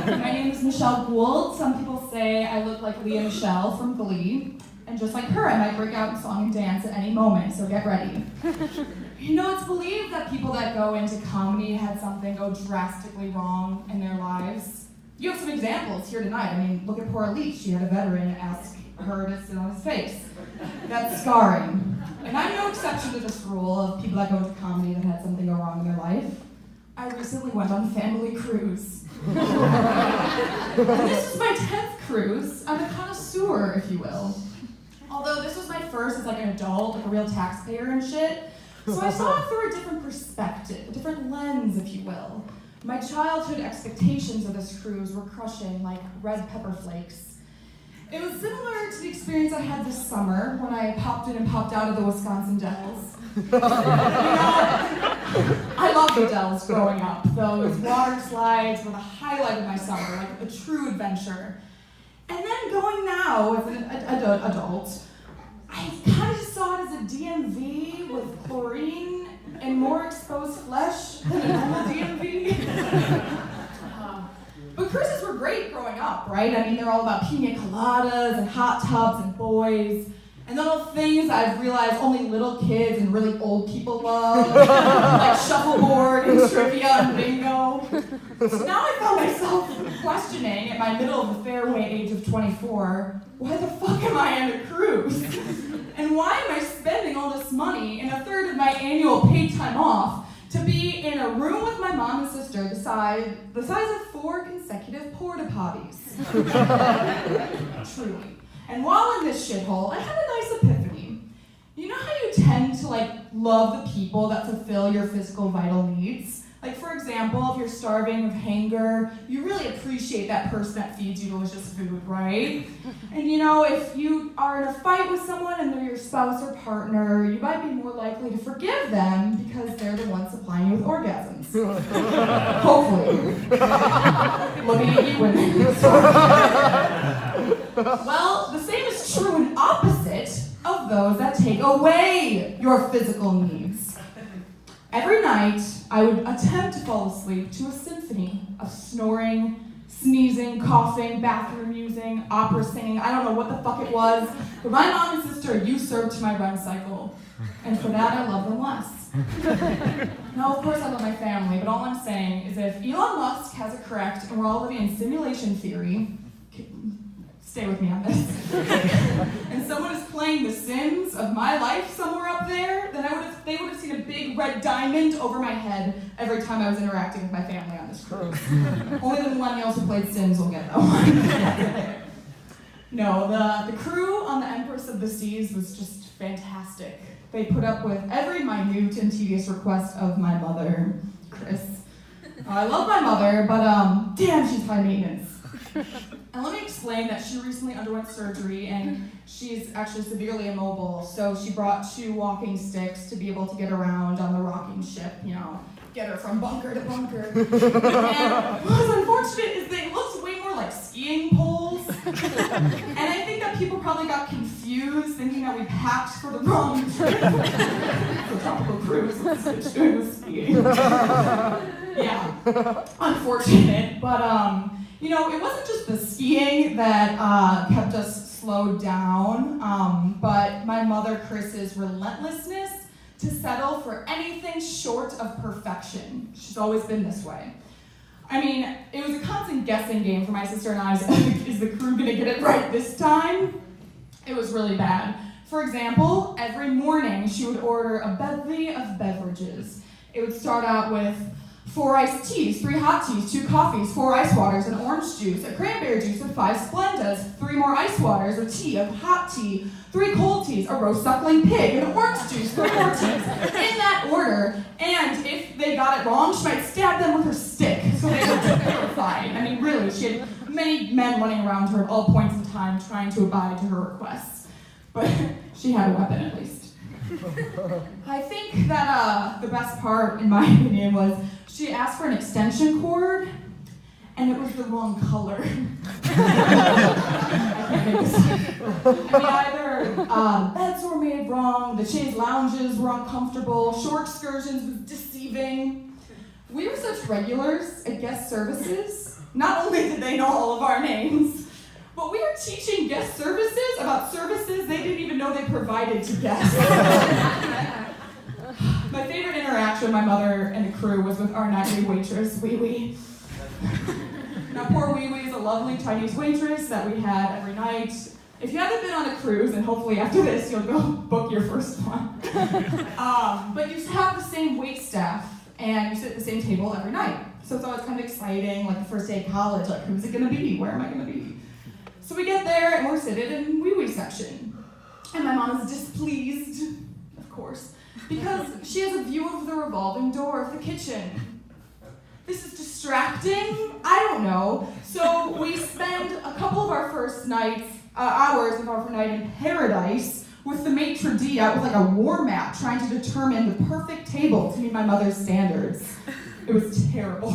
My name is Michelle Gould. Some people say I look like Leah Michelle from Glee. And just like her, I might break out in song and dance at any moment, so get ready. You know, it's believed that people that go into comedy had something go drastically wrong in their lives. You have some examples here tonight. I mean, look at poor Elise. She had a veteran ask her to sit on his face. That's scarring. And I'm no exception to this rule of people that go into comedy that had something go wrong in their life. I recently went on a family cruise. And this is my 10th cruise. I'm a connoisseur, if you will. Although this was my first as like an adult, like a real taxpayer and shit. So I saw it through a different perspective, a different lens, if you will. My childhood expectations of this cruise were crushing like red pepper flakes. It was similar to the experience I had this summer when I popped in and popped out of the Wisconsin Dells. You know, I loved the Dells growing up. Those water slides were the highlight of my summer, like a true adventure. And then going now as an adult, I kind of just saw it as a DMV with chlorine and more exposed flesh than a normal DMV. But cruises were great growing up, right? I mean, they're all about pina coladas and hot tubs and boys. And then all things I've realized only little kids and really old people love, like shuffleboard and trivia and bingo. So now I found myself questioning at my middle of the fairway age of 24, why the fuck am I on a cruise? And why am I spending all this money and a third of my annual paid time off to be in a room with my mom and sister the size of 4 consecutive porta potties? Truly. And while in this shithole, I had a nice epiphany. You know how you tend to love the people that fulfill your physical vital needs? Like, for example, if you're starving of hunger, you really appreciate that person that feeds you delicious food, right? And you know, if you are in a fight with someone and they're your spouse or partner, you might be more likely to forgive them because they're the ones supplying you with orgasms. Hopefully. Looking at you women. Well, the same is true and opposite of those that take away your physical needs. Every night, I would attempt to fall asleep to a symphony of snoring, sneezing, coughing, bathroom using, opera singing. I don't know what the fuck it was, but my mom and sister usurped my REM cycle, and for that I love them less. Now, of course I love my family, but all I'm saying is if Elon Musk has it correct and we're all living in simulation theory, stay with me on this, and someone is playing The Sims of my life somewhere up there, then they would have seen a big red diamond over my head every time I was interacting with my family on this cruise. Only the millennials who played Sims will get that one. No, the crew on the Empress of the Seas was just fantastic. They put up with every minute and tedious request of my mother, Chris. I love my mother, but damn, she's high maintenance. And let me explain that she recently underwent surgery and she's actually severely immobile, so she brought 2 walking sticks to be able to get around on the rocking ship, you know, get her from bunker to bunker. And what's unfortunate is they looked way more like skiing poles. And I think that people probably got confused thinking that we packed for the wrong trip. The tropical cruise was doing the skiing. Yeah, unfortunate, but you know, it wasn't just the skiing that kept us slowed down, but my mother, Chris's relentlessness to settle for anything short of perfection. She's always been this way. I mean, it was a constant guessing game for my sister and I. Is the crew gonna get it right this time? It was really bad. For example, every morning she would order a bevy of beverages. It would start out with 4 iced teas, 3 hot teas, 2 coffees, 4 ice waters, an orange juice, a cranberry juice with 5 Splendas, 3 more ice waters, a tea, a hot tea, 3 cold teas, a roast suckling pig, an orange juice, 3 more teas, in that order. And if they got it wrong, she might stab them with her stick, so they were terrified. I mean, really, she had many men running around her at all points in time trying to abide to her requests. But she had a weapon, at least. I think that the best part, in my opinion, was she asked for an extension cord, and it was the wrong color. I can't make this up. I mean, either beds were made wrong, the chaise lounges were uncomfortable, shore excursions was deceiving. We were such regulars at guest services Not only did they know all of our names, but we were teaching guest services about services they didn't even know they provided to guests. My favorite interaction with my mother and the crew was with our nightly waitress, Wee Wee. Now, poor Wee Wee is a lovely Chinese waitress that we had every night. If you haven't been on a cruise, and hopefully after this you'll go book your first one, but you have the same wait staff, and you sit at the same table every night. So it's always kind of exciting, like the first day of college, like who's it gonna be? Where am I gonna be? So we get there, and we're seated in Wee Wee section. And my mom is displeased, of course, because she has a view of the revolving door of the kitchen. This is distracting? I don't know. So we spend a couple of our first hours of our night in paradise with the maitre d' out with like a war map trying to determine the perfect table to meet my mother's standards. It was terrible.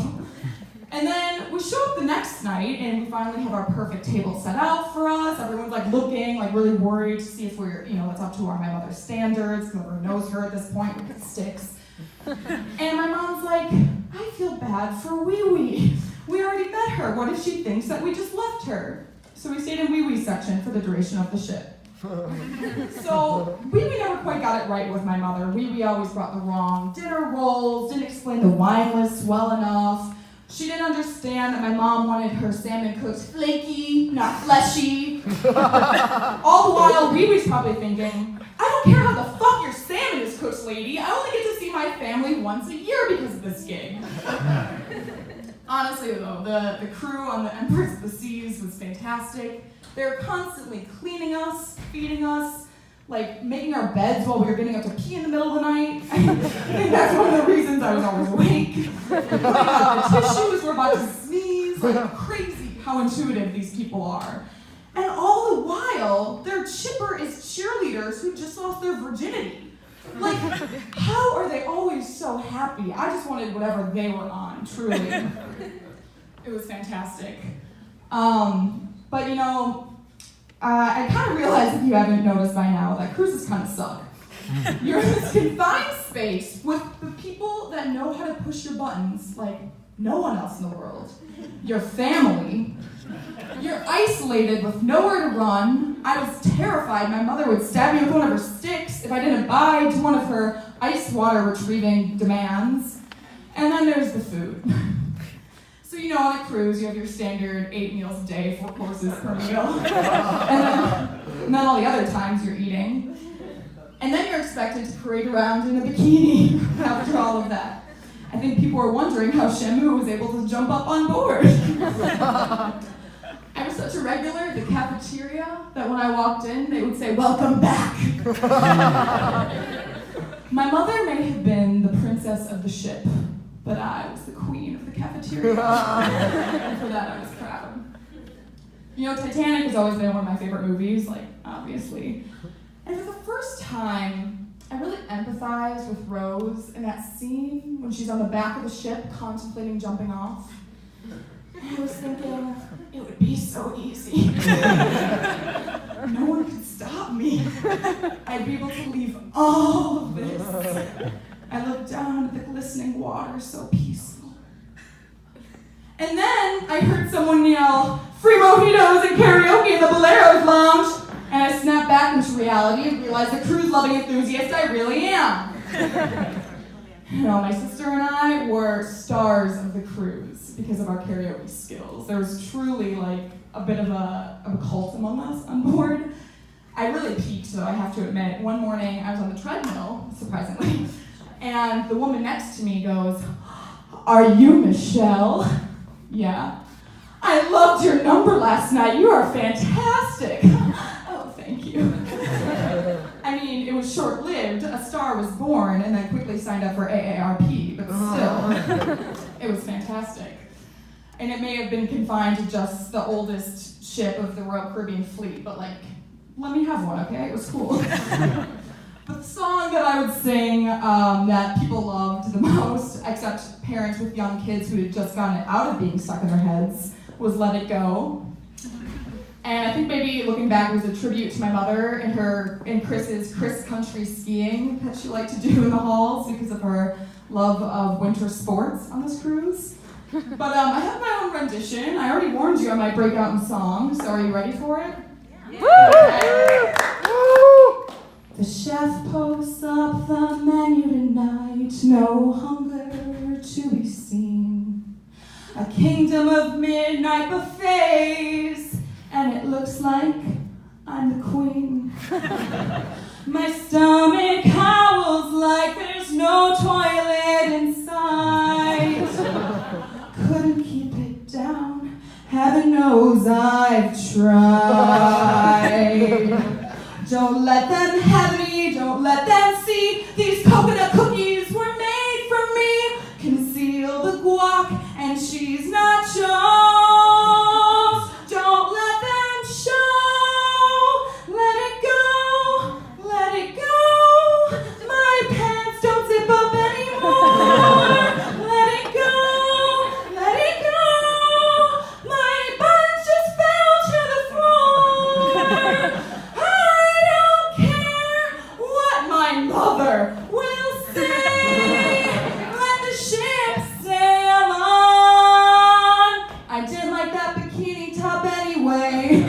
And then we show up the next night and we finally have our perfect table set out for us. Everyone's like looking, like really worried to see if we're, it's up to my mother's standards, because everyone knows her at this point, we get sticks. And my mom's like, I feel bad for Wee Wee. We already met her. What if she thinks that we just left her? So we stayed in Wee Wee section for the duration of the ship. So Wee Wee never quite got it right with my mother. Wee Wee always brought the wrong dinner rolls, didn't explain the wine list well enough. She didn't understand that my mom wanted her salmon cooked flaky, not fleshy. All the while, Wee Wee's probably thinking, I don't care how the fuck your salmon is cooked, lady. I only get to see my family once a year because of this gig. Honestly, though, the crew on the Empress of the Seas was fantastic. They were constantly cleaning us, feeding us, like making our beds while we were getting up to pee in the middle of the night. I think that's one of the reasons I was always awake. The tissues were about to sneeze, like crazy how intuitive these people are. And all the while, they're chipper as cheerleaders who just lost their virginity. Like, how are they always so happy? I just wanted whatever they were on, truly. It was fantastic. But I kind of realized, if you haven't noticed by now, that cruises kind of suck. You're in this confined space with the people that know how to push your buttons like no one else in the world. Your family. You're isolated with nowhere to run. I was terrified my mother would stab me with one of her sticks if I didn't abide to one of her ice water retrieving demands. And then there's the food. So on a cruise, you have your standard 8 meals a day, 4 courses per meal. and then all the other times you're eating. And then you're expected to parade around in a bikini after all of that. I think people were wondering how Shamu was able to jump up on board. I was such a regular at the cafeteria that when I walked in, they would say, "Welcome back." My mother may have been the princess of the ship, but I was the queen of the cafeteria. And for that, I was proud. Titanic has always been one of my favorite movies, obviously. And for the first time, I really empathized with Rose in that scene when she's on the back of the ship contemplating jumping off. And I was thinking, it would be so easy. No one could stop me. I'd be able to leave all of this. I looked down at the glistening water, so peaceful. And then I heard someone yell, "Free mojitos and karaoke in the Boleros lounge!" And I snapped back into reality and realized the cruise-loving enthusiast I really am. My sister and I were stars of the cruise because of our karaoke skills. There was truly a bit of a cult among us on board. I really peaked, though, I have to admit. One morning I was on the treadmill, surprisingly, and the woman next to me goes, "Are you Michelle?" "Yeah." "I loved your number last night. You are fantastic." "Oh, thank you." It was short-lived. A star was born and then quickly signed up for AARP, but still, it was fantastic. And it may have been confined to just the oldest ship of the Royal Caribbean fleet, but let me have one, okay? It was cool. But the song that I would sing that people loved the most, except parents with young kids who had just gotten it out of being stuck in their heads, was "Let It Go." And I think maybe looking back, it was a tribute to my mother and Chris's country skiing that she liked to do in the halls because of her love of winter sports on this cruise. But I have my own rendition. I already warned you I might break out in song, so are you ready for it? Yeah. The chef posts up the menu tonight, no hunger to be seen. A kingdom of midnight buffets, and it looks like I'm the queen. My stomach howls like there's no toilet inside. Couldn't keep it down, heaven knows I've tried. Don't let them have me, don't let them see. These coconut cookies were made for me. Conceal the guac and cheese nachos. Don't let them show. Let it go, let it go. My pants don't zip up anymore. Let it go, let it go. My buns just fell to the floor. My mother will say, let the ship sail on. I did like that bikini top anyway.